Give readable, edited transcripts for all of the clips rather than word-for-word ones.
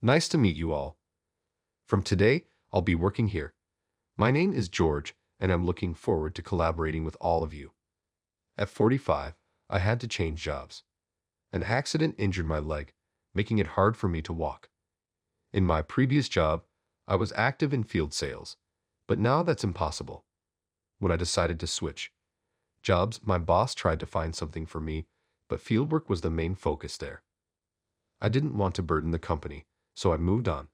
Nice to meet you all. From today, I'll be working here. My name is George, and I'm looking forward to collaborating with all of you. At 45, I had to change jobs. An accident injured my leg, making it hard for me to walk. In my previous job, I was active in field sales, but now that's impossible. When I decided to switch jobs, my boss tried to find something for me, but fieldwork was the main focus there. I didn't want to burden the company, so I moved on.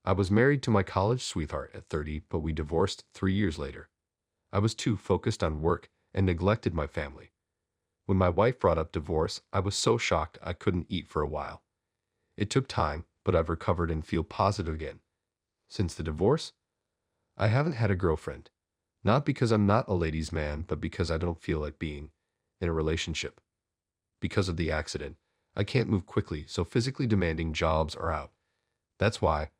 I was married to my college sweetheart at 30, but we divorced 3 years later. I was too focused on work and neglected my family. When my wife brought up divorce, I was so shocked I couldn't eat for a while. It took time, but I've recovered and feel positive again. Since the divorce, I haven't had a girlfriend. Not because I'm not a ladies' man, but because I don't feel like being in a relationship. Because of the accident, I can't move quickly, so physically demanding jobs are out. That's why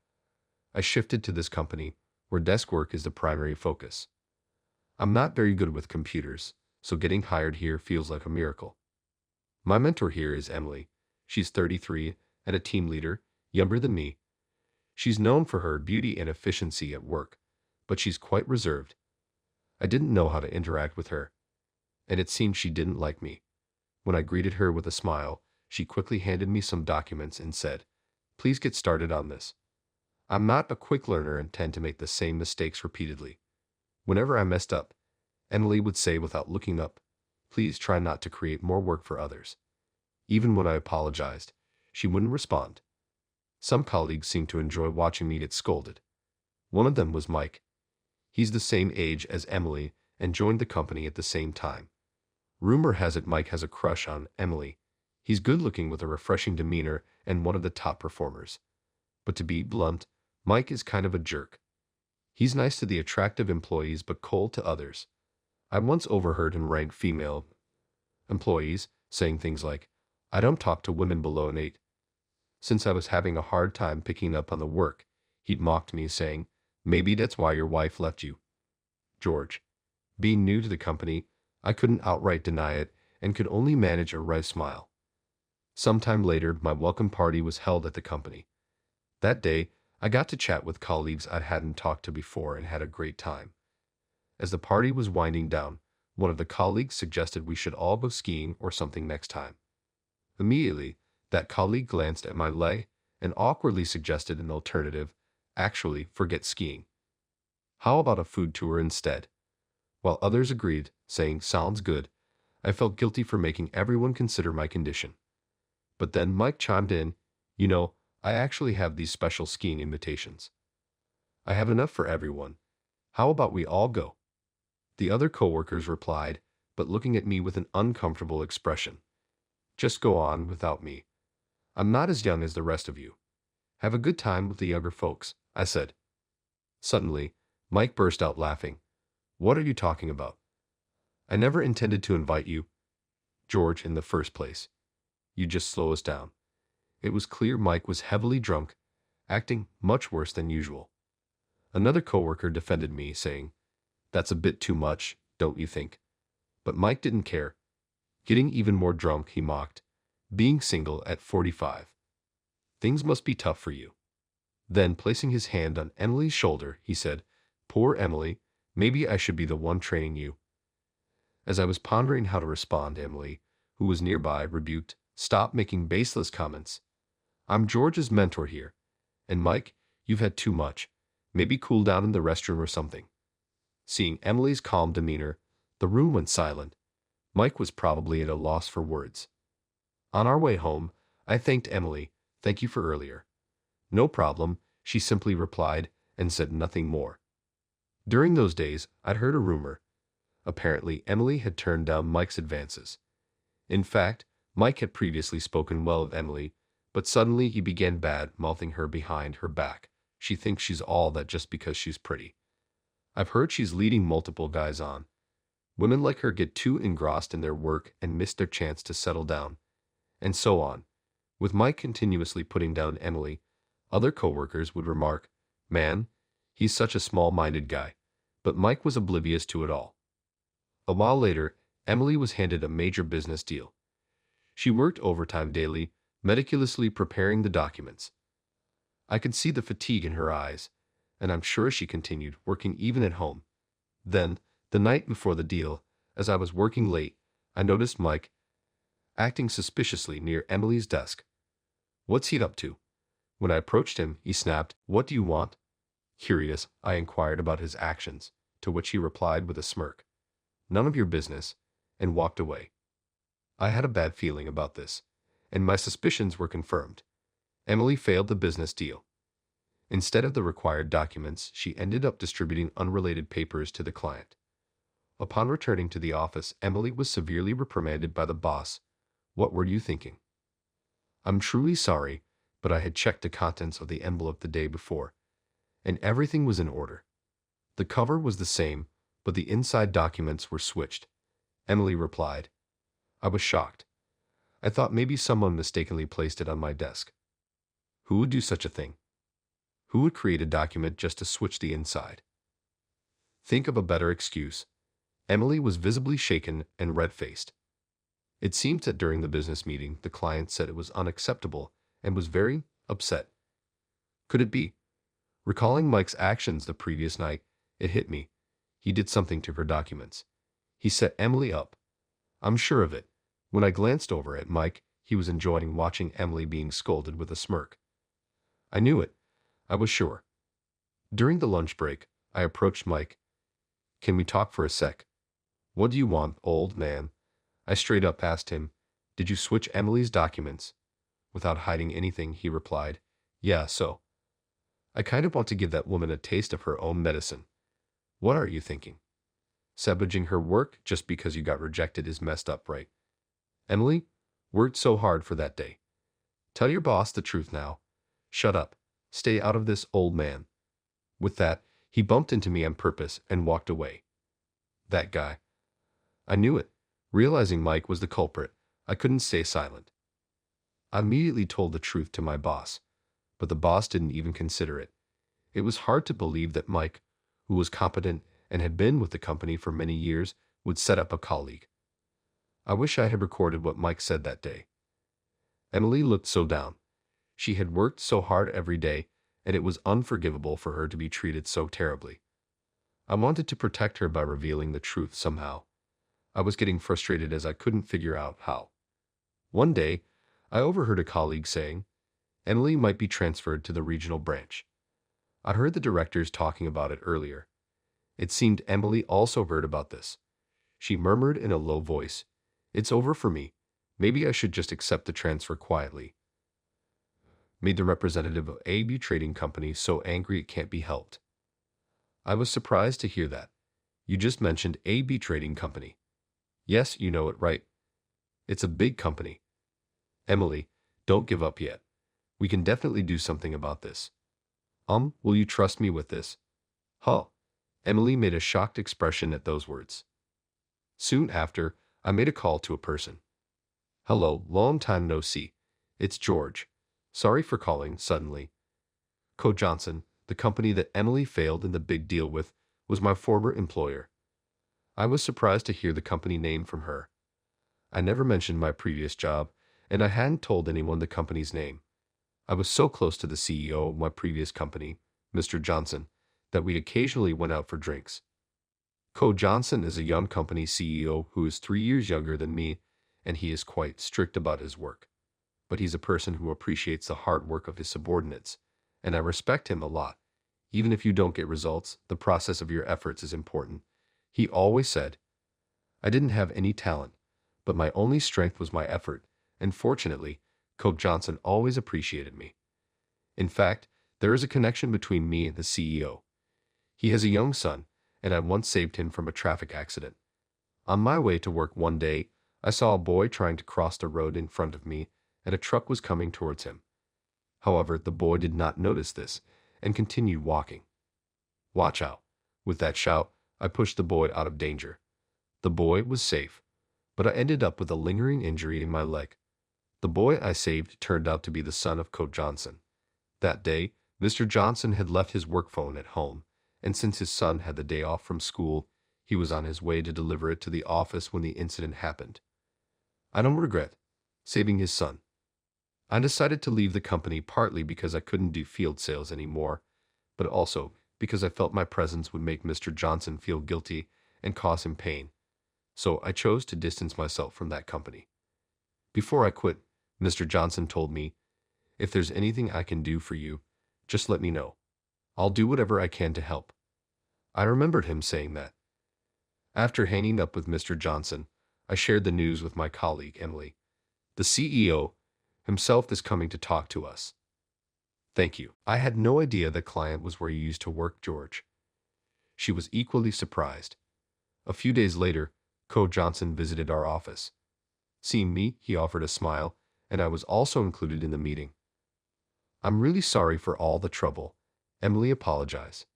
I shifted to this company, where desk work is the primary focus. I'm not very good with computers, so getting hired here feels like a miracle. My mentor here is Emily. She's 33 and a team leader, younger than me. She's known for her beauty and efficiency at work, but she's quite reserved. I didn't know how to interact with her, and it seemed she didn't like me. When I greeted her with a smile, she quickly handed me some documents and said, "Please get started on this." I'm not a quick learner and tend to make the same mistakes repeatedly. Whenever I messed up, Emily would say without looking up, "Please try not to create more work for others." Even when I apologized, she wouldn't respond. Some colleagues seemed to enjoy watching me get scolded. One of them was Mike. He's the same age as Emily and joined the company at the same time. Rumor has it Mike has a crush on Emily. He's good-looking with a refreshing demeanor and one of the top performers. But to be blunt, Mike is kind of a jerk. He's nice to the attractive employees but cold to others. I once overheard him rank female employees, saying things like, "I don't talk to women below an 8. Since I was having a hard time picking up on the work, he'd mocked me, saying, "Maybe that's why your wife left you." George. Being new to the company, I couldn't outright deny it and could only manage a wry smile. Sometime later, my welcome party was held at the company. That day, I got to chat with colleagues I hadn't talked to before and had a great time. As the party was winding down, one of the colleagues suggested we should all go skiing or something next time. Immediately, that colleague glanced at my leg and awkwardly suggested an alternative. Actually, forget skiing. How about a food tour instead? While others agreed, saying, "Sounds good," I felt guilty for making everyone consider my condition. But then Mike chimed in, I actually have these special skiing invitations. I have enough for everyone. How about we all go?" The other coworkers replied, but looking at me with an uncomfortable expression. "Just go on without me. I'm not as young as the rest of you. Have a good time with the younger folks," I said. Suddenly, Mike burst out laughing. "What are you talking about? I never intended to invite you, George, in the first place. You just slow us down." It was clear Mike was heavily drunk, acting much worse than usual. Another coworker defended me, saying, "That's a bit too much, don't you think?" But Mike didn't care. Getting even more drunk, he mocked, "Being single at 45. Things must be tough for you." Then, placing his hand on Emily's shoulder, he said, "Poor Emily, maybe I should be the one training you." As I was pondering how to respond, Emily, who was nearby, rebuked, "Stop making baseless comments. I'm George's mentor here. And Mike, you've had too much. Maybe cool down in the restroom or something." Seeing Emily's calm demeanor, the room went silent. Mike was probably at a loss for words. On our way home, I thanked Emily. "Thank you for earlier." "No problem," she simply replied and said nothing more. During those days, I'd heard a rumor. Apparently, Emily had turned down Mike's advances. In fact, Mike had previously spoken well of Emily, but suddenly he began bad-mouthing her behind her back. She thinks she's all that just because she's pretty. I've heard she's leading multiple guys on. Women like her get too engrossed in their work and miss their chance to settle down. And so on. With Mike continuously putting down Emily, other coworkers would remark, "Man, he's such a small-minded guy." But Mike was oblivious to it all. A while later, Emily was handed a major business deal. She worked overtime daily, meticulously preparing the documents. I could see the fatigue in her eyes, and I'm sure she continued working even at home. Then, the night before the deal, as I was working late, I noticed Mike acting suspiciously near Emily's desk. What's he up to? When I approached him, he snapped, "What do you want?" Curious, I inquired about his actions, to which he replied with a smirk, "None of your business," and walked away. I had a bad feeling about this, and my suspicions were confirmed. Emily failed the business deal. Instead of the required documents, she ended up distributing unrelated papers to the client. Upon returning to the office, Emily was severely reprimanded by the boss. "What were you thinking?" "I'm truly sorry, but I had checked the contents of the envelope the day before, and everything was in order. The cover was the same, but the inside documents were switched," Emily replied. I was shocked. I thought maybe someone mistakenly placed it on my desk. Who would do such a thing? Who would create a document just to switch the inside? Think of a better excuse. Emily was visibly shaken and red-faced. It seemed that during the business meeting, the client said it was unacceptable and was very upset. Could it be? Recalling Mike's actions the previous night, it hit me. He did something to her documents. He set Emily up. I'm sure of it. When I glanced over at Mike, he was enjoying watching Emily being scolded with a smirk. I knew it. I was sure. During the lunch break, I approached Mike. "Can we talk for a sec?" "What do you want, old man?" I straight up asked him. "Did you switch Emily's documents?" Without hiding anything, he replied, "Yeah, so. I kind of want to give that woman a taste of her own medicine." "What are you thinking? Sabotaging her work just because you got rejected is messed up, right? Emily worked so hard for that day. Tell your boss the truth now. Shut up. Stay out of this, old man." With that, he bumped into me on purpose and walked away. That guy. I knew it. Realizing Mike was the culprit, I couldn't stay silent. I immediately told the truth to my boss, but the boss didn't even consider it. It was hard to believe that Mike, who was competent and had been with the company for many years, would set up a colleague. I wish I had recorded what Mike said that day. Emily looked so down. She had worked so hard every day, and it was unforgivable for her to be treated so terribly. I wanted to protect her by revealing the truth somehow. I was getting frustrated as I couldn't figure out how. One day, I overheard a colleague saying, "Emily might be transferred to the regional branch." I heard the directors talking about it earlier. It seemed Emily also heard about this. She murmured in a low voice, "It's over for me. Maybe I should just accept the transfer quietly." Made the representative of AB Trading Company so angry it can't be helped. I was surprised to hear that. "You just mentioned AB Trading Company." "Yes, you know it right. It's a big company." "Emily, don't give up yet. We can definitely do something about this." Will you trust me with this?" "Huh." Emily made a shocked expression at those words. Soon after, I made a call to a person. "Hello, long time no see. It's George. Sorry for calling suddenly. Co. Johnson, the company that Emily failed in the big deal with, was my former employer." I was surprised to hear the company name from her. I never mentioned my previous job, and I hadn't told anyone the company's name. I was so close to the CEO of my previous company, Mr. Johnson, that we occasionally went out for drinks. Co. Johnson is a young company CEO who is 3 years younger than me, and he is quite strict about his work. But he's a person who appreciates the hard work of his subordinates, and I respect him a lot. "Even if you don't get results, the process of your efforts is important," he always said. I didn't have any talent, but my only strength was my effort, and fortunately, Coach Johnson always appreciated me. In fact, there is a connection between me and the CEO. He has a young son, and I once saved him from a traffic accident. On my way to work one day, I saw a boy trying to cross the road in front of me, and a truck was coming towards him. However, the boy did not notice this and continued walking. "Watch out." With that shout, I pushed the boy out of danger. The boy was safe, but I ended up with a lingering injury in my leg. The boy I saved turned out to be the son of Coach Johnson. That day, Mr. Johnson had left his work phone at home, and since his son had the day off from school, he was on his way to deliver it to the office when the incident happened. I don't regret saving his son. I decided to leave the company partly because I couldn't do field sales anymore, but also because I felt my presence would make Mr. Johnson feel guilty and cause him pain. So I chose to distance myself from that company. Before I quit, Mr. Johnson told me, "If there's anything I can do for you, just let me know. I'll do whatever I can to help." I remembered him saying that. After hanging up with Mr. Johnson, I shared the news with my colleague, Emily. "The CEO himself is coming to talk to us." "Thank you." I had no idea the client was where you used to work, George. She was equally surprised. A few days later, Code Johnson visited our office. Seeing me, he offered a smile, and I was also included in the meeting. "I'm really sorry for all the trouble," Emily apologized.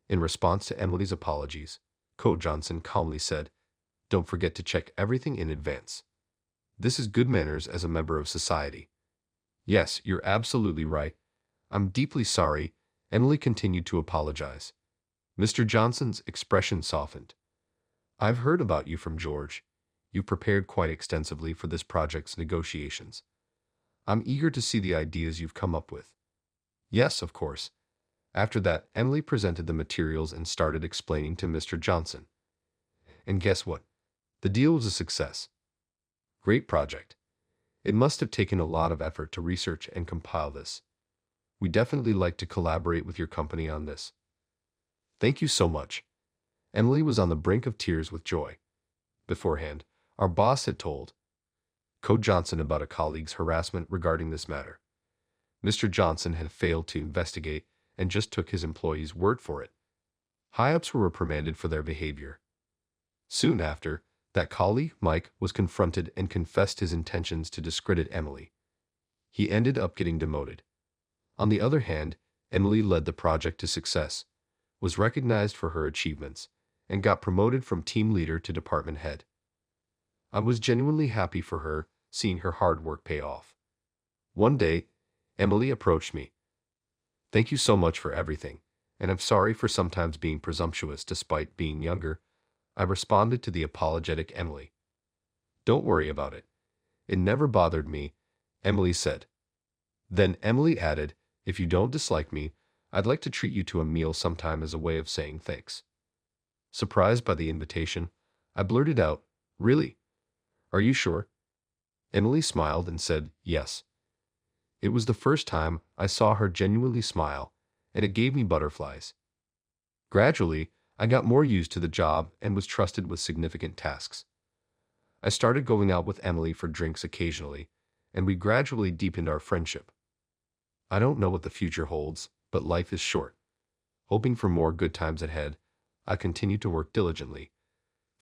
In response to Emily's apologies, Code Johnson calmly said, "Don't forget to check everything in advance. This is good manners as a member of society." "Yes, you're absolutely right. I'm deeply sorry," Emily continued to apologize. Mr. Johnson's expression softened. "I've heard about you from George. You prepared quite extensively for this project's negotiations. I'm eager to see the ideas you've come up with." "Yes, of course." After that, Emily presented the materials and started explaining to Mr. Johnson. And guess what? The deal was a success. "Great project. It must have taken a lot of effort to research and compile this. We definitely like to collaborate with your company on this." "Thank you so much." Emily was on the brink of tears with joy. Beforehand, our boss had told Code Johnson about a colleague's harassment regarding this matter. Mr. Johnson had failed to investigate and just took his employee's word for it. High-ups were reprimanded for their behavior. Soon after, that colleague, Mike, was confronted and confessed his intentions to discredit Emily. He ended up getting demoted. On the other hand, Emily led the project to success, was recognized for her achievements, and got promoted from team leader to department head. I was genuinely happy for her, seeing her hard work pay off. One day, Emily approached me. "Thank you so much for everything, and I'm sorry for sometimes being presumptuous despite being younger," I responded to the apologetic Emily. "Don't worry about it. It never bothered me," Emily said. Then Emily added, "If you don't dislike me, I'd like to treat you to a meal sometime as a way of saying thanks." Surprised by the invitation, I blurted out, "Really? Are you sure?" Emily smiled and said, "Yes." It was the first time I saw her genuinely smile, and it gave me butterflies. Gradually, I got more used to the job and was trusted with significant tasks. I started going out with Emily for drinks occasionally, and we gradually deepened our friendship. I don't know what the future holds, but life is short. Hoping for more good times ahead, I continue to work diligently,